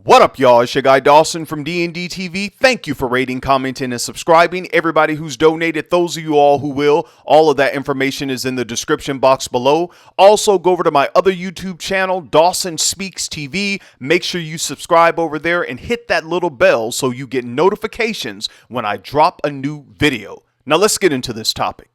What up, y'all? It's your guy Dawson from D&D TV. Thank you for rating, commenting, and subscribing. Everybody who's donated, those of you all who will, all of that information is in the description box below. Also, go over to my other YouTube channel, Dawson Speaks TV. Make sure you subscribe over there and hit that little bell so you get notifications when I drop a new video. Now, let's get into this topic.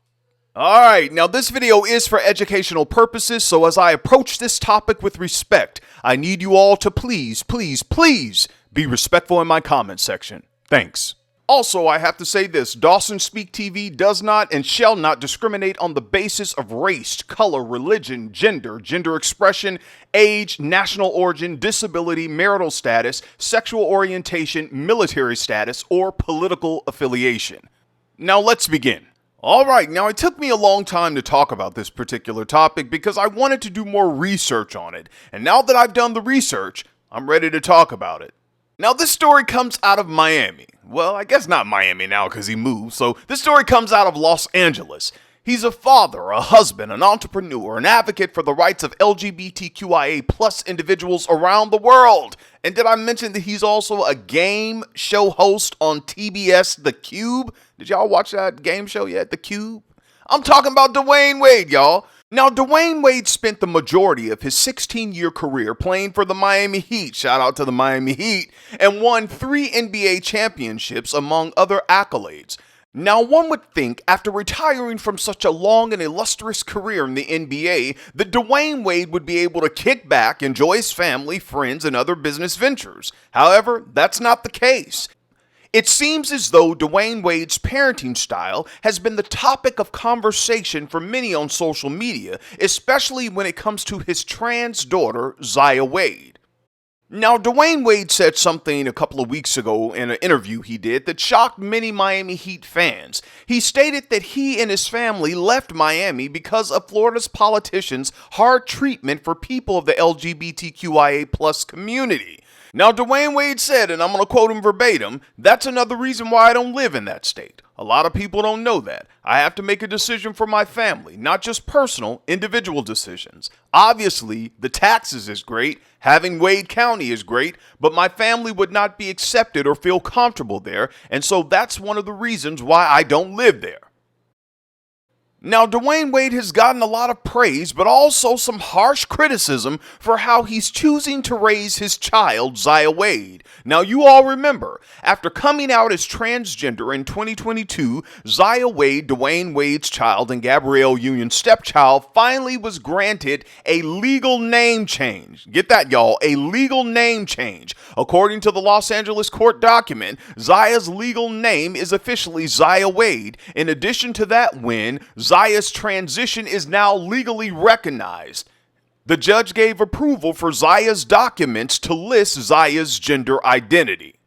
Alright, now this video is for educational purposes, so as I approach this topic with respect, I need you all to please be respectful in my comment section. Thanks. Also, I have to say this, Dawson Speak TV does not and shall not discriminate on the basis of race, color, religion, gender expression, age, national origin, disability, marital status, sexual orientation, military status, or political affiliation. Now let's begin. Alright, now it took me a long time to talk about this particular topic because I wanted to do more research on it, and now that I've done the research, I'm ready to talk about it. Now this story comes out of Miami. Well, I guess not Miami now because he moved, so this story comes out of Los Angeles. He's a father, a husband, an entrepreneur, an advocate for the rights of LGBTQIA+ individuals around the world. And did I mention that he's also a game show host on TBS The Cube? Did y'all watch that game show yet, The Cube? I'm talking about Dwyane Wade, y'all. Now, Dwyane Wade spent the majority of his 16-year career playing for the Miami Heat, shout out to the Miami Heat, and won 3 NBA championships among other accolades. Now, one would think, after retiring from such a long and illustrious career in the NBA, that Dwyane Wade would be able to kick back, enjoy his family, friends, and other business ventures. However, that's not the case. It seems as though Dwyane Wade's parenting style has been the topic of conversation for many on social media, especially when it comes to his trans daughter, Zaya Wade. Now, Dwyane Wade said something a couple of weeks ago in an interview he did that shocked many Miami Heat fans. He stated that he and his family left Miami because of Florida's politicians' hard treatment for people of the LGBTQIA+ community. Now, Dwyane Wade said, and I'm going to quote him verbatim, "That's another reason why I don't live in that state. A lot of people don't know that. I have to make a decision for my family, not just personal, individual decisions. Obviously, the taxes is great, having Wade County is great, but my family would not be accepted or feel comfortable there, and so that's one of the reasons why I don't live there." Now, Dwyane Wade has gotten a lot of praise, but also some harsh criticism for how he's choosing to raise his child, Zaya Wade. Now, you all remember, after coming out as transgender in 2022, Zaya Wade, Dwyane Wade's child and Gabrielle Union's stepchild, finally was granted a legal name change. Get that, y'all, a legal name change. According to the Los Angeles court document, Zaya's legal name is officially Zaya Wade. In addition to that win, Zaya's transition is now legally recognized. The judge gave approval for Zaya's documents to list Zaya's gender identity.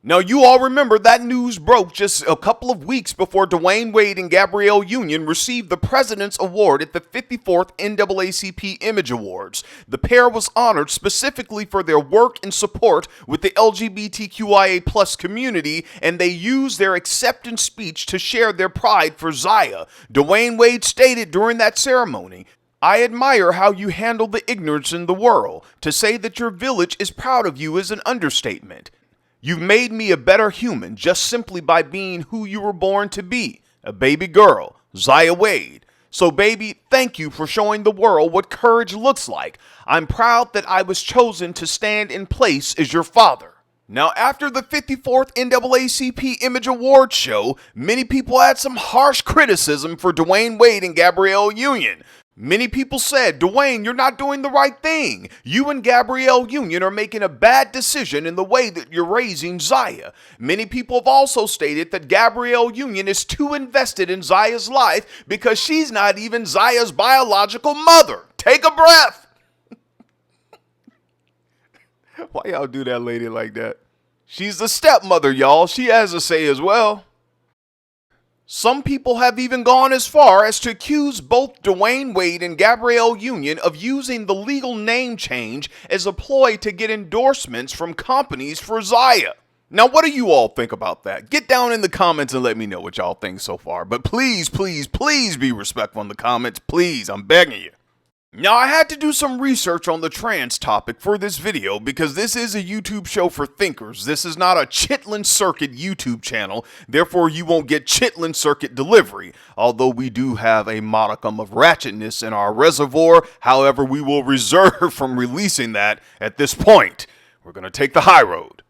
Now, you all remember that news broke just a couple of weeks before Dwyane Wade and Gabrielle Union received the President's Award at the 54th NAACP Image Awards. The pair was honored specifically for their work and support with the LGBTQIA+ community, and they used their acceptance speech to share their pride for Zaya. Dwyane Wade stated during that ceremony, "I admire how you handle the ignorance in the world. To say that your village is proud of you is an understatement. You've made me a better human just simply by being who you were born to be, a baby girl, Zaya Wade. So baby, thank you for showing the world what courage looks like. I'm proud that I was chosen to stand in place as your father." Now, after the 54th NAACP Image Awards show, many people had some harsh criticism for Dwyane Wade and Gabrielle Union. Many people said, "Dwyane, you're not doing the right thing. You and Gabrielle Union are making a bad decision in the way that you're raising Zaya." Many people have also stated that Gabrielle Union is too invested in Zaya's life because she's not even Zaya's biological mother. Take a breath. Why y'all do that lady like that? She's the stepmother, y'all. She has a say as well. Some people have even gone as far as to accuse both Dwyane Wade and Gabrielle Union of using the legal name change as a ploy to get endorsements from companies for Zaya. Now, what do you all think about that? Get down in the comments and let me know what y'all think so far. But please be respectful in the comments. Please, I'm begging you. Now, I had to do some research on the trans topic for this video because this is a YouTube show for thinkers. This is not a Chitlin Circuit YouTube channel, therefore you won't get Chitlin Circuit delivery, although we do have a modicum of ratchetness in our reservoir. However, we will reserve from releasing that at this point. We're going to take the high road.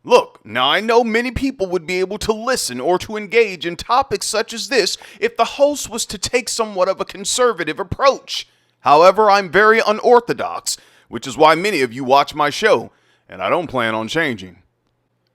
Look, now I know many people would be able to listen or to engage in topics such as this if the host was to take somewhat of a conservative approach. However, I'm very unorthodox, which is why many of you watch my show, and I don't plan on changing.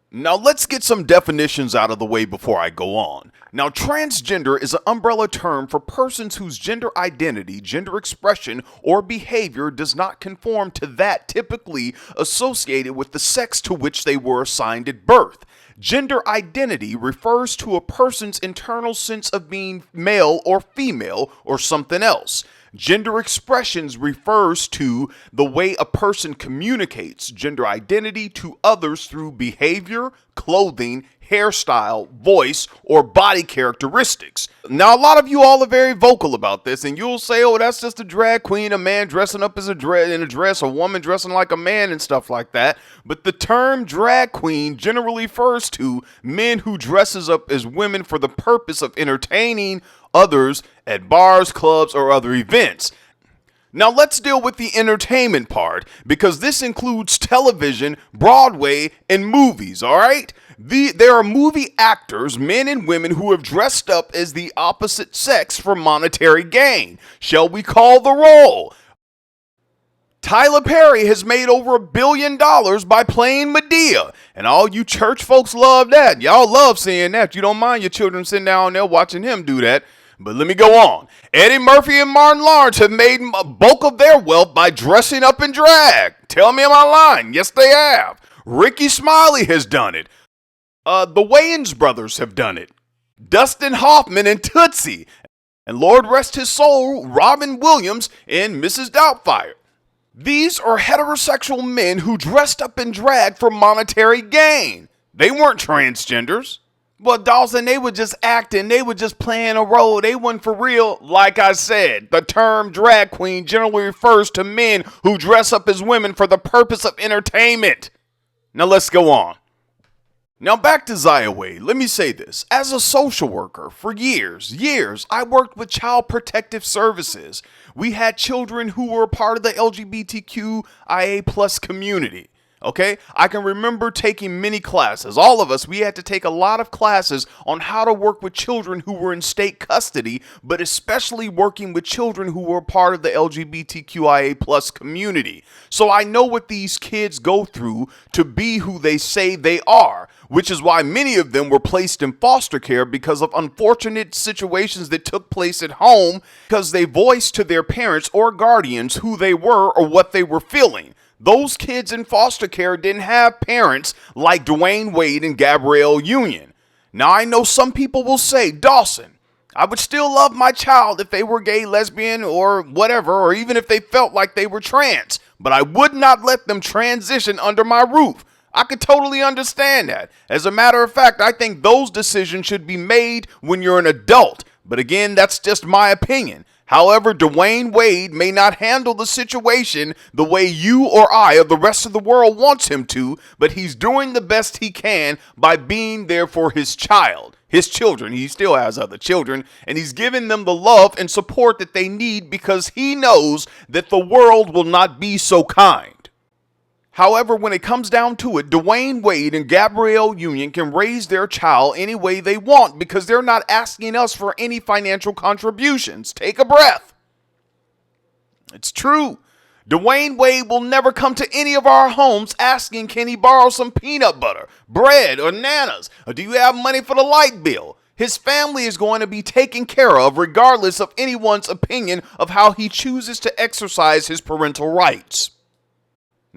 Now let's get some definitions out of the way before I go on. Now, transgender is an umbrella term for persons whose gender identity, gender expression, or behavior does not conform to that typically associated with the sex to which they were assigned at birth. Gender identity refers to a person's internal sense of being male or female or something else. Gender expressions refers to the way a person communicates gender identity to others through behavior, clothing, hairstyle, voice, or body characteristics. Now, a lot of you all are very vocal about this, and you'll say, oh, that's just a drag queen, a man dressing up as in a dress, a woman dressing like a man and stuff like that. But the term drag queen generally refers to men who dresses up as women for the purpose of entertaining others at bars, clubs, or other events. Now let's deal with the entertainment part, because this includes television, Broadway, and movies, alright? There are movie actors, men and women, who have dressed up as the opposite sex for monetary gain. Shall we call the roll? Tyler Perry has made over $1 billion by playing Medea, and all you church folks love that. Y'all love seeing that. You don't mind your children sitting down there watching him do that. But let me go on. Eddie Murphy and Martin Lawrence have made a bulk of their wealth by dressing up in drag. Tell me, am I lying? Yes, they have. Ricky Smiley has done it. The Wayans brothers have done it. Dustin Hoffman and Tootsie. And Lord rest his soul, Robin Williams and Mrs. Doubtfire. These are heterosexual men who dressed up in drag for monetary gain. They weren't transgenders. Well, Dawson, they were just acting. They were just playing a role. They weren't for real. Like I said, the term drag queen generally refers to men who dress up as women for the purpose of entertainment. Now let's go on. Now back to Zaya Wade. Let me say this. As a social worker, for years, I worked with Child Protective Services. We had children who were a part of the LGBTQIA+ community. Okay, I can remember taking many classes. All of us, we had to take a lot of classes on how to work with children who were in state custody, but especially working with children who were part of the LGBTQIA+ community. So I know what these kids go through to be who they say they are, which is why many of them were placed in foster care because of unfortunate situations that took place at home because they voiced to their parents or guardians who they were or what they were feeling. Those kids in foster care didn't have parents like Dwyane Wade and Gabrielle Union. Now, I know some people will say, Dawson, I would still love my child if they were gay, lesbian, or whatever, or even if they felt like they were trans, but I would not let them transition under my roof. I could totally understand that. As a matter of fact, I think those decisions should be made when you're an adult. But again, that's just my opinion. However, Dwyane Wade may not handle the situation the way you or I or the rest of the world wants him to, but he's doing the best he can by being there for his child, his children. He still has other children, and he's giving them the love and support that they need because he knows that the world will not be so kind. However, when it comes down to it, Dwyane Wade and Gabrielle Union can raise their child any way they want because they're not asking us for any financial contributions. Take a breath. It's true. Dwyane Wade will never come to any of our homes asking, can he borrow some peanut butter, bread, or nanas? Or do you have money for the light bill? His family is going to be taken care of regardless of anyone's opinion of how he chooses to exercise his parental rights.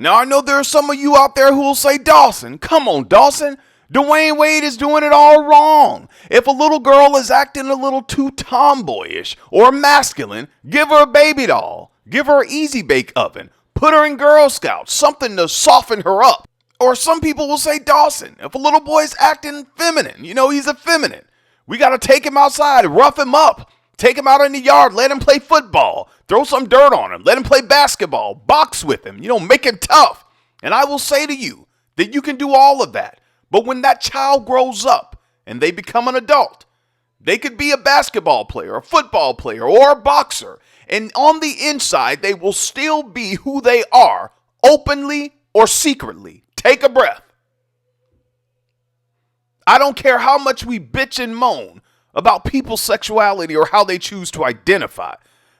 Now, I know there are some of you out there who will say, Dawson, come on, Dawson. Dwyane Wade is doing it all wrong. If a little girl is acting a little too tomboyish or masculine, give her a baby doll. Give her an easy bake oven. Put her in Girl Scouts, something to soften her up. Or some people will say, Dawson, if a little boy's acting feminine, he's effeminate. We got to take him outside and rough him up. Take him out in the yard, let him play football, throw some dirt on him, let him play basketball, box with him, make him tough. And I will say to you that you can do all of that. But when that child grows up and they become an adult, they could be a basketball player, a football player, or a boxer. And on the inside, they will still be who they are, openly or secretly. Take a breath. I don't care how much we bitch and moan about people's sexuality or how they choose to identify.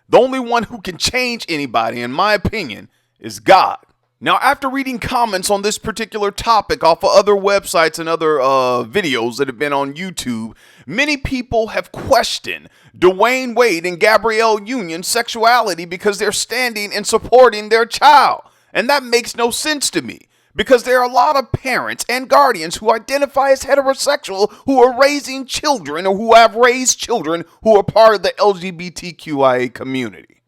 The only one who can change anybody, in my opinion, is God. Now, after reading comments on this particular topic off of other websites and other videos that have been on YouTube, many people have questioned Dwyane Wade and Gabrielle Union's sexuality because they're standing and supporting their child. And that makes no sense to me, because there are a lot of parents and guardians who identify as heterosexual who are raising children or who have raised children who are part of the LGBTQIA community.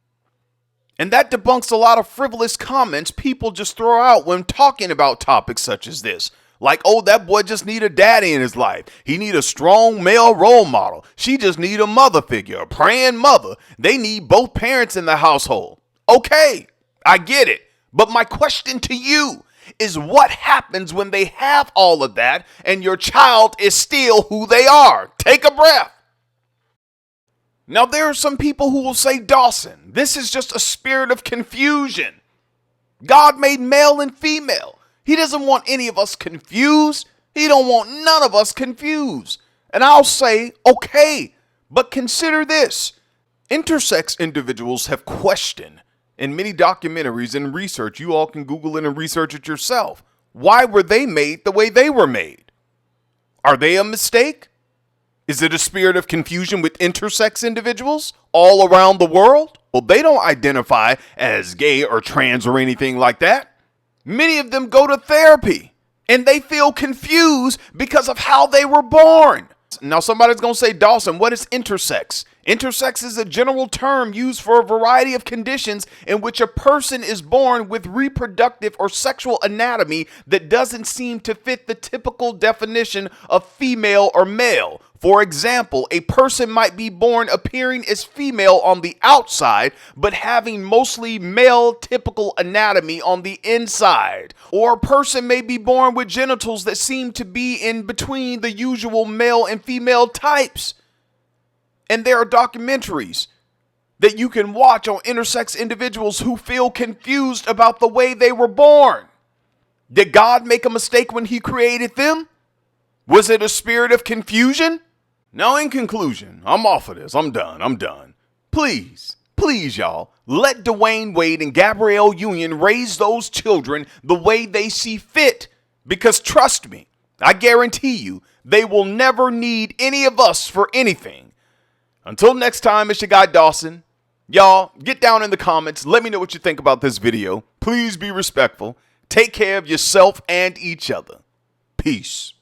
And that debunks a lot of frivolous comments people just throw out when talking about topics such as this. Like, oh, that boy just need a daddy in his life. He need a strong male role model. She just need a mother figure, a praying mother. They need both parents in the household. Okay, I get it. But my question to you is, what happens when they have all of that and your child is still who they are? Take a breath. Now, there are some people who will say, Dawson, this is just a spirit of confusion. God made male and female. He doesn't want any of us confused. He don't want none of us confused. And I'll say, okay, but consider this. Intersex individuals have questioned in many documentaries and research. You all can Google it and research it yourself. Why were they made the way they were made? Are they a mistake? Is it a spirit of confusion with intersex individuals all around the world? Well, they don't identify as gay or trans or anything like that. Many of them go to therapy and they feel confused because of how they were born. Now, somebody's going to say, Dawson, what is intersex? Intersex is a general term used for a variety of conditions in which a person is born with reproductive or sexual anatomy that doesn't seem to fit the typical definition of female or male. For example, a person might be born appearing as female on the outside, but having mostly male typical anatomy on the inside. Or a person may be born with genitals that seem to be in between the usual male and female types. And there are documentaries that you can watch on intersex individuals who feel confused about the way they were born. Did God make a mistake when he created them? Was it a spirit of confusion? Now, in conclusion, I'm off of this. I'm done. Please, y'all, let Dwyane Wade and Gabrielle Union raise those children the way they see fit. Because trust me, I guarantee you, they will never need any of us for anything. Until next time, it's your guy Dawson. Y'all, get down in the comments. Let me know what you think about this video. Please be respectful. Take care of yourself and each other. Peace.